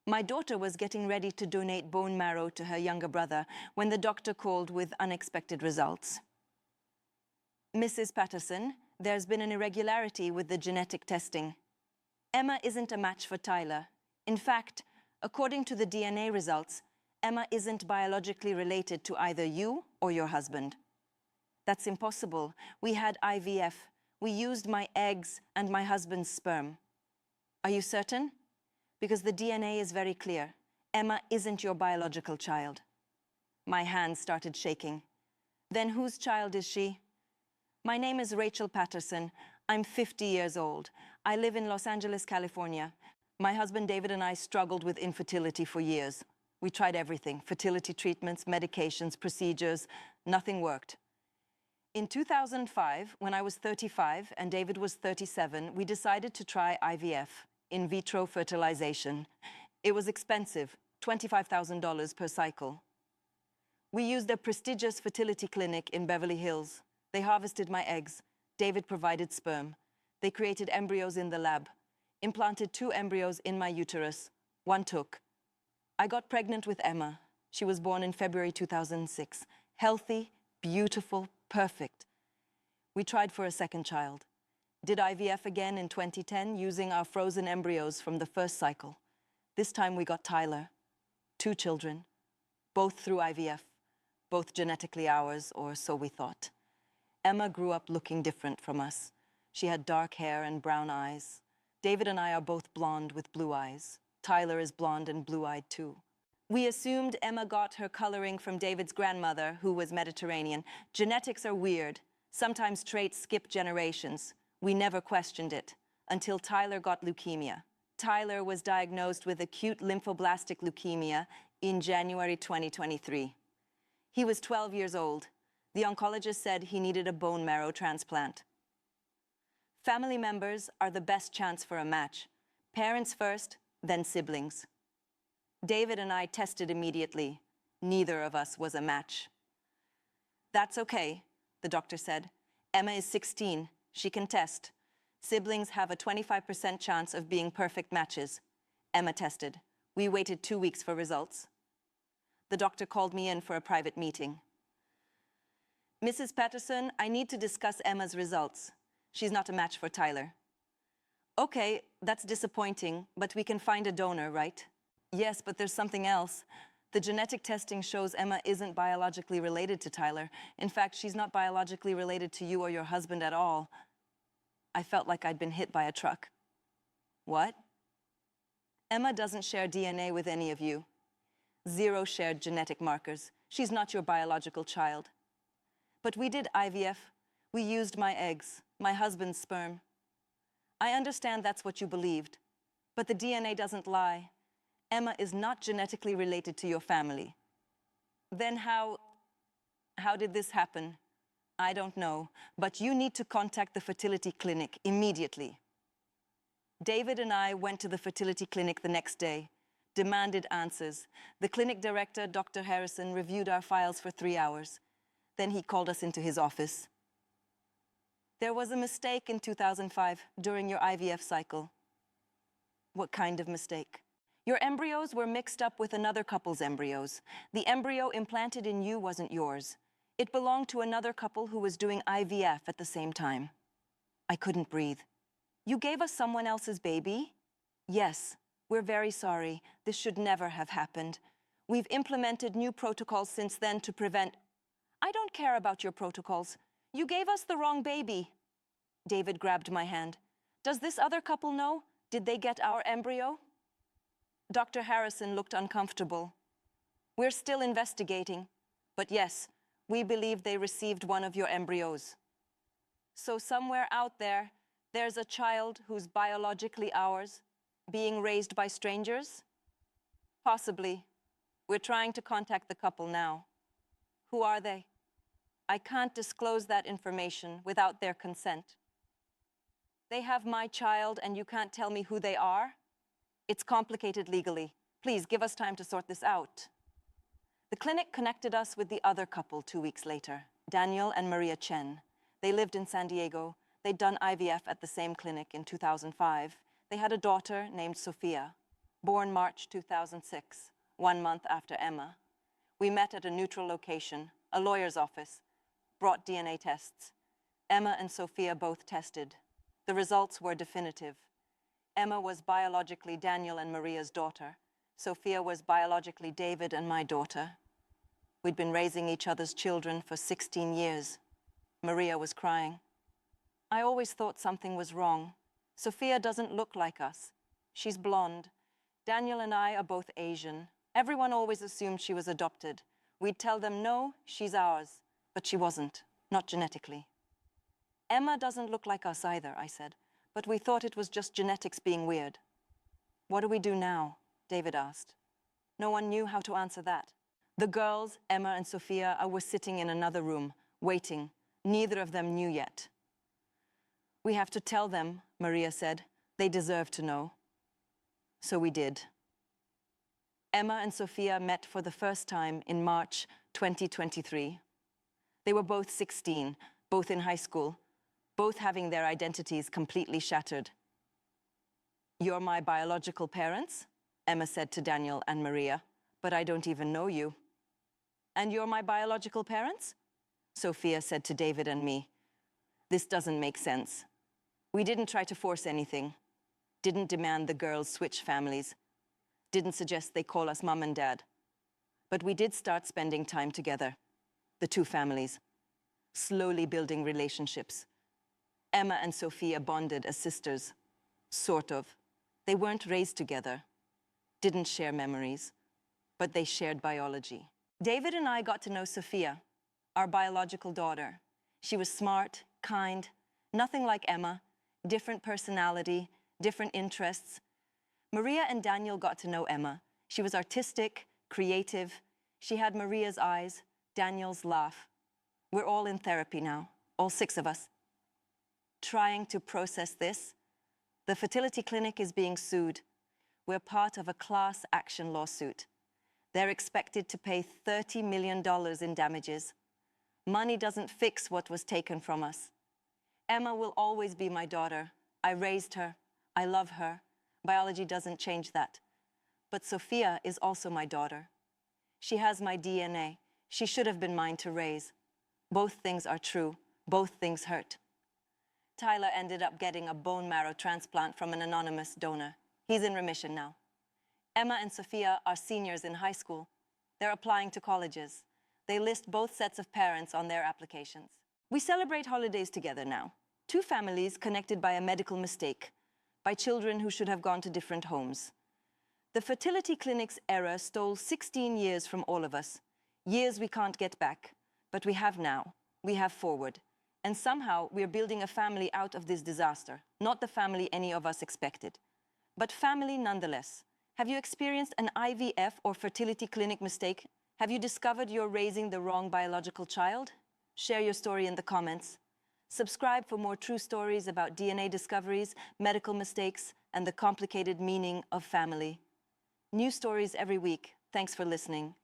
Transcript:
My daughter was getting ready to donate bone marrow to her younger brother when the doctor called with unexpected results. Mrs. Patterson, there's been an irregularity with the genetic testing. Emma isn't a match for Tyler. In fact, according to the DNA results, Emma isn't biologically related to either you or your husband. That's impossible. We had IVF. We used my eggs and my husband's sperm. Are you certain? Because the DNA is very clear. Emma isn't your biological child. My hands started shaking. Then whose child is she? My name is Rachel Patterson. I'm 50 years old. I live in Los Angeles, California. My husband David and I struggled with infertility for years. We tried everything, fertility treatments, medications, procedures. Nothing worked. In 2005, when I was 35 and David was 37, we decided to try IVF, in vitro fertilization. It was expensive, $25,000 per cycle. We used a prestigious fertility clinic in Beverly Hills. They harvested my eggs. David provided sperm. They created embryos in the lab, implanted 2 embryos in my uterus. 1 took. I got pregnant with Emma. She was born in February 2006. Healthy, beautiful, perfect. We tried for a second child. Did IVF again in 2010 using our frozen embryos from the first cycle. This time we got Tyler. 2 children, both through IVF, both genetically ours, or so we thought. Emma grew up looking different from us. She had dark hair and brown eyes. David and I are both blonde with blue eyes. Tyler is blonde and blue-eyed too. We assumed Emma got her coloring from David's grandmother, who was Mediterranean. Genetics are weird. Sometimes traits skip generations. We never questioned it, until Tyler got leukemia. Tyler was diagnosed with acute lymphoblastic leukemia in January 2023. He was 12 years old. The oncologist said he needed a bone marrow transplant. Family members are the best chance for a match. Parents first, then siblings. David and I tested immediately. Neither of us was a match. That's okay, the doctor said. Emma is 16. She can test. Siblings have a 25% chance of being perfect matches. Emma tested. We waited 2 weeks for results. The doctor called me in for a private meeting. Mrs. Patterson, I need to discuss Emma's results. She's not a match for Tyler. Okay, that's disappointing, but we can find a donor, right? Yes, but there's something else. The genetic testing shows Emma isn't biologically related to Tyler. In fact, she's not biologically related to you or your husband at all. I felt like I'd been hit by a truck. What? Emma doesn't share DNA with any of you. 0 shared genetic markers. She's not your biological child. But we did IVF. We used my eggs, my husband's sperm. I understand that's what you believed, but the DNA doesn't lie. Emma is not genetically related to your family. Then how did this happen? I don't know, but you need to contact the fertility clinic immediately. David and I went to the fertility clinic the next day, demanded answers. The clinic director, Dr. Harrison, reviewed our files for 3 hours. Then he called us into his office. There was a mistake in 2005 during your IVF cycle. What kind of mistake? Your embryos were mixed up with another couple's embryos. The embryo implanted in you wasn't yours. It belonged to another couple who was doing IVF at the same time. I couldn't breathe. You gave us someone else's baby? Yes, we're very sorry. This should never have happened. We've implemented new protocols since then to prevent... I don't care about your protocols. You gave us the wrong baby. David grabbed my hand. Does this other couple know? Did they get our embryo? Dr. Harrison looked uncomfortable. We're still investigating, but yes, we believe they received one of your embryos. So somewhere out there, there's a child who's biologically ours, being raised by strangers? Possibly. We're trying to contact the couple now. Who are they? I can't disclose that information without their consent. They have my child and you can't tell me who they are? It's complicated legally. Please give us time to sort this out. The clinic connected us with the other couple 2 weeks later, Daniel and Maria Chen. They lived in San Diego. They'd done IVF at the same clinic in 2005. They had a daughter named Sophia. Born March 2006, 1 month after Emma. We met at a neutral location, a lawyer's office, brought DNA tests. Emma and Sophia both tested. The results were definitive. Emma was biologically Daniel and Maria's daughter. Sophia was biologically David and my daughter. We'd been raising each other's children for 16 years. Maria was crying. I always thought something was wrong. Sophia doesn't look like us. She's blonde. Daniel and I are both Asian. Everyone always assumed she was adopted. We'd tell them, no, she's ours. But she wasn't, not genetically. Emma doesn't look like us either, I said, but we thought it was just genetics being weird. What do we do now? David asked. No one knew how to answer that. The girls, Emma and Sophia, were sitting in another room, waiting. Neither of them knew yet. We have to tell them, Maria said. They deserve to know. So we did. Emma and Sophia met for the first time in March 2023. They were both 16, both in high school, both having their identities completely shattered. You're my biological parents, Emma said to Daniel and Maria, but I don't even know you. And you're my biological parents? Sophia said to David and me. This doesn't make sense. We didn't try to force anything, didn't demand the girls switch families, didn't suggest they call us mom and dad. But we did start spending time together, the two families, slowly building relationships. Emma and Sophia bonded as sisters, sort of. They weren't raised together, didn't share memories, but they shared biology. David and I got to know Sophia, our biological daughter. She was smart, kind, nothing like Emma, different personality, different interests. Maria and Daniel got to know Emma. She was artistic, creative. She had Maria's eyes, Daniel's laugh. We're all in therapy now, all 6 of us. Trying to process this. The fertility clinic is being sued. We're part of a class action lawsuit. They're expected to pay $30 million in damages. Money doesn't fix what was taken from us. Emma will always be my daughter. I raised her. I love her. Biology doesn't change that. But Sophia is also my daughter. She has my DNA. She should have been mine to raise. Both things are true. Both things hurt. Tyler ended up getting a bone marrow transplant from an anonymous donor. He's in remission now. Emma and Sophia are seniors in high school. They're applying to colleges. They list both sets of parents on their applications. We celebrate holidays together now. 2 families connected by a medical mistake, by children who should have gone to different homes. The fertility clinic's error stole 16 years from all of us. Years we can't get back, but we have now. We have forward. And somehow we're building a family out of this disaster. Not the family any of us expected, but family nonetheless. Have you experienced an IVF or fertility clinic mistake? Have you discovered you're raising the wrong biological child? Share your story in the comments. Subscribe for more true stories about DNA discoveries, medical mistakes, and the complicated meaning of family. New stories every week. Thanks for listening.